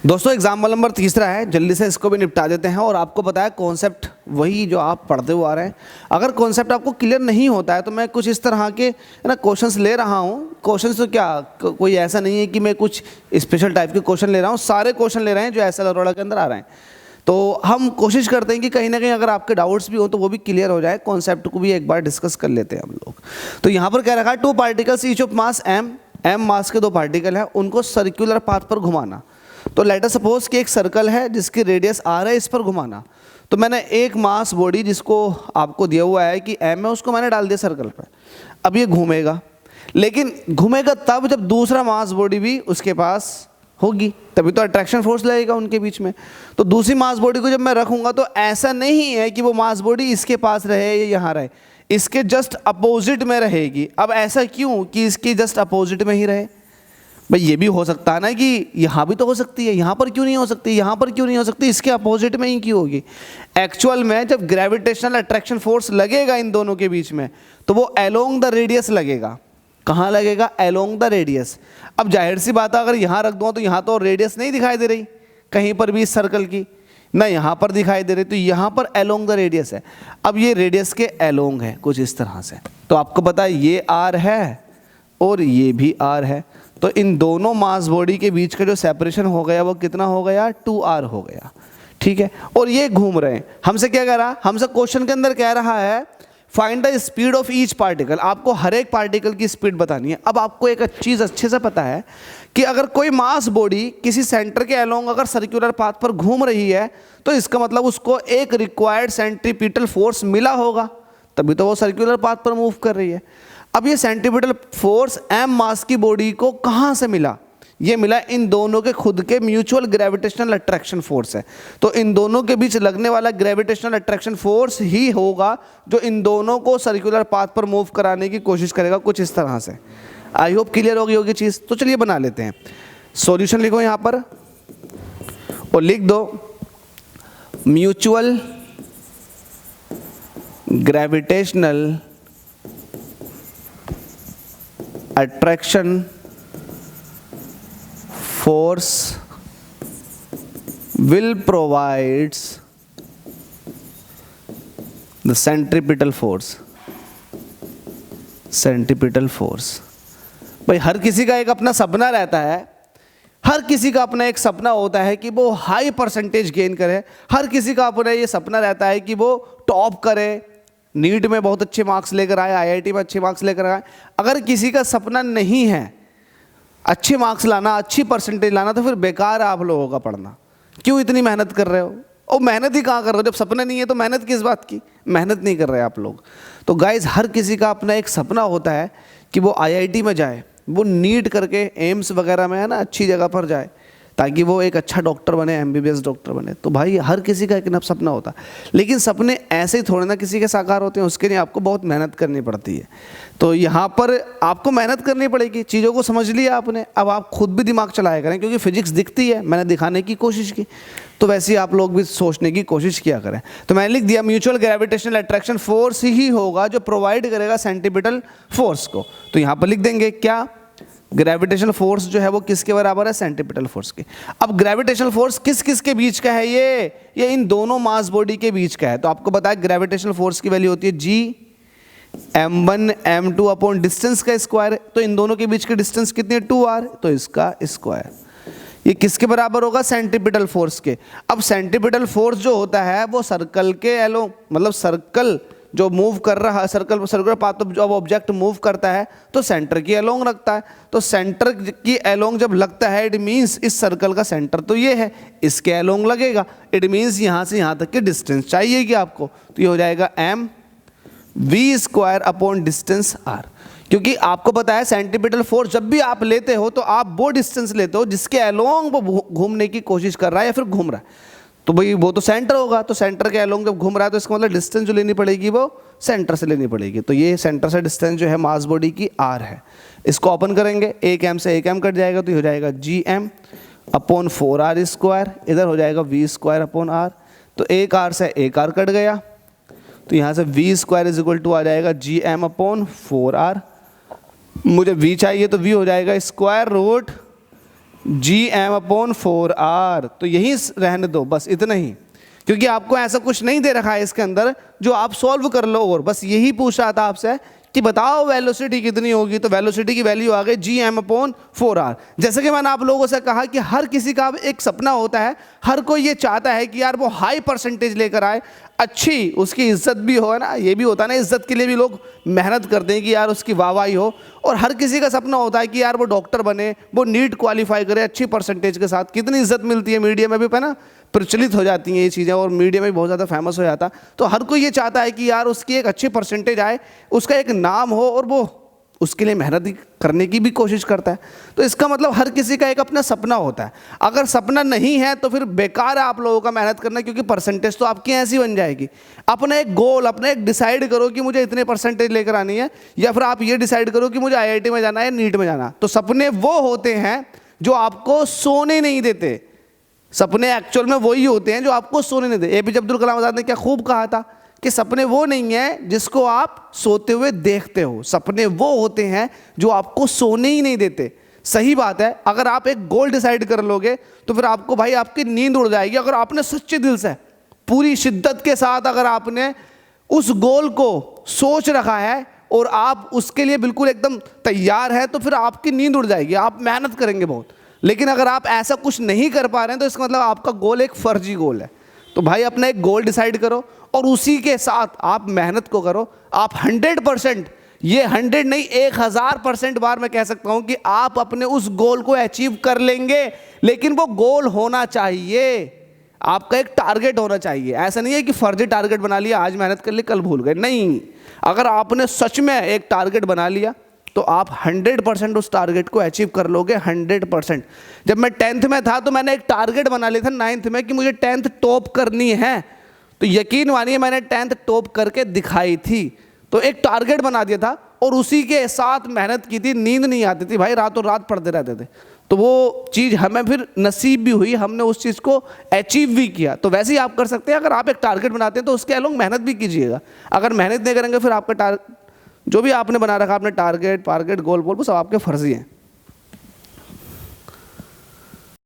दोस्तों example number तीसरा है, जल्दी से इसको भी निपटा देते हैं। और आपको पता है कॉन्सेप्ट वही जो आप पढ़ते हुए आ रहे हैं। अगर कॉन्सेप्ट आपको क्लियर नहीं होता है तो मैं कुछ इस तरह के ना क्वेश्चंस ले रहा हूँ। क्वेश्चंस तो क्या कोई ऐसा नहीं है कि मैं कुछ स्पेशल टाइप के क्वेश्चन ले रहा हूँ, सारे क्वेश्चन ले रहे हैं जो एसएल अरोड़ा के अंदर आ रहे हैं। तो हम कोशिश करते हैं कि कहीं ना कहीं अगर आपके डाउट्स भी हो तो वो भी क्लियर हो जाए, कॉन्सेप्ट को भी एक बार डिस्कस कर लेते हैं हम लोग। तो यहाँ पर क्या रखा है, 2 particles each of mass m मास के 2 पार्टिकल हैं, उनको सर्कुलर पाथ पर घुमाना। तो लेट अस सपोज कि एक सर्कल है जिसकी रेडियस r है, इस पर घुमाना। तो मैंने एक मास बॉडी जिसको आपको दिया हुआ है कि m है, उसको मैंने डाल दिया सर्कल पर। अब ये घूमेगा, लेकिन घूमेगा तब जब दूसरा मास बॉडी भी उसके पास होगी, तभी तो अट्रैक्शन फोर्स लगेगा उनके बीच में। तो दूसरी मास बॉडी को जब मैं रखूंगा तो ऐसा नहीं है कि वो मास बॉडी इसके पास रहे या यहाँ रहे, इसके जस्ट अपोजिट में रहेगी। अब ऐसा क्यों कि इसके जस्ट अपोजिट में ही रहे? भाई ये भी हो सकता है ना कि यहाँ भी तो हो सकती है, यहाँ पर क्यों नहीं हो सकती, यहाँ पर क्यों नहीं हो सकती, इसके अपोजिट में ही क्यों होगी? एक्चुअल में जब ग्रेविटेशनल अट्रैक्शन फोर्स लगेगा इन दोनों के बीच में तो वो अलोंग द रेडियस लगेगा। कहाँ लगेगा? Along the radius. अब जाहिर सी बात है, अगर यहाँ रख दूँ तो यहाँ तो रेडियस नहीं दिखाई दे रही कहीं पर भी इस सर्कल की, ना यहाँ पर दिखाई दे रही, तो यहाँ पर अलोंग द रेडियस है। अब ये रेडियस के अलोंग है कुछ इस तरह से। तो आपको पता है ये r है और ये भी r है, तो इन दोनों मास बॉडी के बीच का जो सेपरेशन हो गया वो कितना हो गया? 2r हो गया। ठीक है, और ये घूम रहे हैं। हमसे क्या कह रहा? हमसे क्वेश्चन के अंदर कह रहा है find the speed of each particle. आपको हर एक पार्टिकल की स्पीड बतानी है। अब आपको एक चीज़ अच्छे से पता है कि अगर कोई मास बॉडी किसी सेंटर के अलोंग अगर सर्कुलर पाथ पर घूम रही है तो इसका मतलब उसको एक रिक्वायर्ड सेंट्रीपिटल फोर्स मिला होगा, तभी तो वो सर्कुलर पाथ पर मूव कर रही है। अब ये सेंट्रीपिटल फोर्स m मास की बॉडी को कहाँ से मिला? ये मिला इन दोनों के खुद के म्यूचुअल ग्रेविटेशनल अट्रैक्शन फोर्स है। तो इन दोनों के बीच लगने वाला ग्रेविटेशनल अट्रैक्शन फोर्स ही होगा जो इन दोनों को सर्कुलर पाथ पर मूव कराने की कोशिश करेगा कुछ इस तरह से। आई होप क्लियर हो गई होगी चीज़। तो चलिए बना लेते हैं। सॉल्यूशन लिखो यहाँ पर और लिख दो mutual gravitational attraction force will provides the centripetal force। centripetal force भाई हर किसी का एक अपना सपना रहता है, हर किसी का अपना एक सपना होता है कि वो हाई परसेंटेज गेन करे। हर किसी का अपना ये सपना रहता है कि वो टॉप करे, नीट में बहुत अच्छे मार्क्स लेकर आए, आईआईटी में अच्छे मार्क्स लेकर आए। अगर किसी का सपना नहीं है अच्छे मार्क्स लाना, अच्छी परसेंटेज लाना, तो फिर बेकार है आप लोगों का पढ़ना। क्यों इतनी मेहनत कर रहे हो? और मेहनत ही कहाँ कर रहे हो? जब सपना नहीं है तो मेहनत किस बात की? मेहनत नहीं कर रहे आप लोग। तो गाइज हर किसी का अपना एक सपना होता है कि वो आईआईटी में जाए, वो नीट करके एम्स वगैरह में है ना अच्छी जगह पर जाए ताकि वो एक अच्छा डॉक्टर बने, एमबीबीएस डॉक्टर बने। तो भाई हर किसी का एक ना सपना होता है, लेकिन सपने ऐसे ही थोड़े ना किसी के साकार होते हैं, उसके लिए आपको बहुत मेहनत करनी पड़ती है। तो यहाँ पर आपको मेहनत करनी पड़ेगी। चीज़ों को समझ लिया आपने, अब आप खुद भी दिमाग चलाया करें, क्योंकि फिजिक्स दिखती है, मैंने दिखाने की कोशिश की, तो वैसे ही आप लोग भी सोचने की कोशिश किया करें। तो मैंने लिख दिया म्यूचुअल ग्रेविटेशनल अट्रैक्शन फोर्स ही होगा जो प्रोवाइड करेगा सेंट्रीपिटल फोर्स को। तो यहाँ पर लिख देंगे क्या? ग्रेविटेशनल फोर्स जो है वो किसके बराबर है? सेंट्रीपिटल फोर्स के। अब ग्रेविटेशनल फोर्स किस किस के बीच का है? ये इन दोनों मास बॉडी के बीच का है। तो आपको पता है ग्रेविटेशनल फोर्स की वैल्यू होती है g m1 m2 upon distance का स्क्वायर। तो इन दोनों के बीच की डिस्टेंस कितनी है? 2r, तो इसका स्क्वायर। ये किसके बराबर होगा? सेंट्रीपिटल फोर्स के। अब सेंट्रीपिटल फोर्स जो होता है वो सर्कल के अलोंग, मतलब सर्कल जो मूव कर रहा है, सर्कुलर पाथ पर जब ऑब्जेक्ट मूव करता है तो सेंटर की अलोंग रखता है। तो सेंटर की अलोंग जब लगता है, इट मीन्स इस सर्कल का सेंटर तो ये है, इसके अलोंग लगेगा। इट मीन्स यहाँ से यहाँ तक की डिस्टेंस चाहिए कि आपको, तो ये हो जाएगा m v square upon distance r। क्योंकि आपको पता है सेंट्रीपिटल फोर्स जब भी आप लेते हो तो आप वो डिस्टेंस लेते हो जिसके अलोंग वो घूमने की कोशिश कर रहा है या फिर घूम रहा है। तो भाई वो तो सेंटर होगा, तो सेंटर के अलोंग जब घूम रहा है तो इसका मतलब डिस्टेंस जो लेनी पड़ेगी वो सेंटर से लेनी पड़ेगी। तो ये सेंटर से डिस्टेंस जो है मास बॉडी की r है। इसको ओपन करेंगे, एक m से एक m कट जाएगा, तो ये हो जाएगा gm अपॉन 4r स्क्वायर, इधर हो जाएगा v स्क्वायर अपॉन r। तो एक r से एक r कट गया, तो यहाँ से v square is equal to आ जाएगा gm अपॉन 4r। मुझे v चाहिए तो v हो जाएगा स्क्वायर रूट Gm/4r, तो यही रहने दो, बस इतना ही, क्योंकि आपको ऐसा कुछ नहीं दे रखा है इसके अंदर जो आप सॉल्व कर लो, और बस यही पूछ रहा था आपसे कि बताओ वेलोसिटी कितनी होगी, तो वेलोसिटी की वैल्यू आ गई Gm/4r। जैसे कि मैंने आप लोगों से कहा कि हर किसी का एक सपना होता है, हर कोई ये चाहता है कि यार वो हाई परसेंटेज लेकर आए, अच्छी उसकी इज्जत भी हो, है ना, ये भी होता है ना, इज्जत के लिए भी लोग मेहनत करते हैं कि यार उसकी वाहवाही हो। और हर किसी का सपना होता है कि यार वो डॉक्टर बने, वो नीट क्वालिफाई करे अच्छी परसेंटेज के साथ। कितनी इज्जत मिलती है, मीडिया में भी है ना, प्रचलित हो जाती हैं ये चीज़ें, और मीडिया में भी बहुत ज़्यादा फेमस हो जाता। तो हर कोई ये चाहता है कि यार उसकी एक अच्छी परसेंटेज आए, उसका एक नाम हो, और वो उसके लिए मेहनत करने की भी कोशिश करता है। तो इसका मतलब हर किसी का एक अपना सपना होता है। अगर सपना नहीं है तो फिर बेकार है आप लोगों का मेहनत करना, क्योंकि परसेंटेज तो आपकी ऐसी बन जाएगी। अपना एक गोल, अपना एक डिसाइड करो कि मुझे इतने परसेंटेज लेकर आनी है, या फिर आप ये डिसाइड करो कि मुझे IIT में जाना है, नीट में जाना। तो सपने वो होते हैं जो आपको सोने नहीं देते। सपने एक्चुअल में वही होते हैं जो आपको सोने नहीं देते। APJ अब्दुल कलाम आज़ाद ने क्या खूब कहा था कि सपने वो नहीं है जिसको आप सोते हुए देखते हो, सपने वो होते हैं जो आपको सोने ही नहीं देते। सही बात है, अगर आप एक गोल डिसाइड कर लोगे तो फिर आपको भाई आपकी नींद उड़ जाएगी। अगर आपने सच्चे दिल से, पूरी शिद्दत के साथ अगर आपने उस गोल को सोच रखा है और आप उसके लिए बिल्कुल एकदम तैयार है, तो फिर आपकी नींद उड़ जाएगी, आप मेहनत करेंगे बहुत। लेकिन अगर आप ऐसा कुछ नहीं कर पा रहे हैं तो इसका मतलब आपका गोल एक फर्जी गोल है। तो भाई अपना एक गोल डिसाइड करो और उसी के साथ आप मेहनत को करो। आप 100%, ये 100 नहीं 1000% बार मैं कह सकता हूं कि आप अपने उस गोल को अचीव कर लेंगे। लेकिन वो गोल होना चाहिए, आपका एक टारगेट होना चाहिए। ऐसा नहीं है कि फर्जी टारगेट बना लिया, आज मेहनत कर ली कल भूल गए, नहीं। अगर आपने सच में एक टारगेट बना लिया तो आप 100% उस टारगेट को अचीव कर लोगे, 100%। जब मैं 10th में था तो मैंने एक टारगेट बना लिया था 9th में कि मुझे 10th टॉप करनी है, तो यकीन मानिए मैंने 10th टॉप करके दिखाई थी। तो एक टारगेट बना दिया था और उसी के साथ मेहनत की थी, नींद नहीं आती थी भाई, रातों रात पढ़ते रहते थे। तो वो चीज़ हमें फिर नसीब भी हुई, हमने उस चीज़ को अचीव भी किया। तो वैसे ही आप कर सकते हैं। अगर आप एक टारगेट बनाते हैं तो उसके अलग मेहनत भी कीजिएगा। अगर मेहनत नहीं करेंगे फिर आपका जो भी आपने बना रखा, आपने टारगेट गोल सब आपके फर्जी हैं।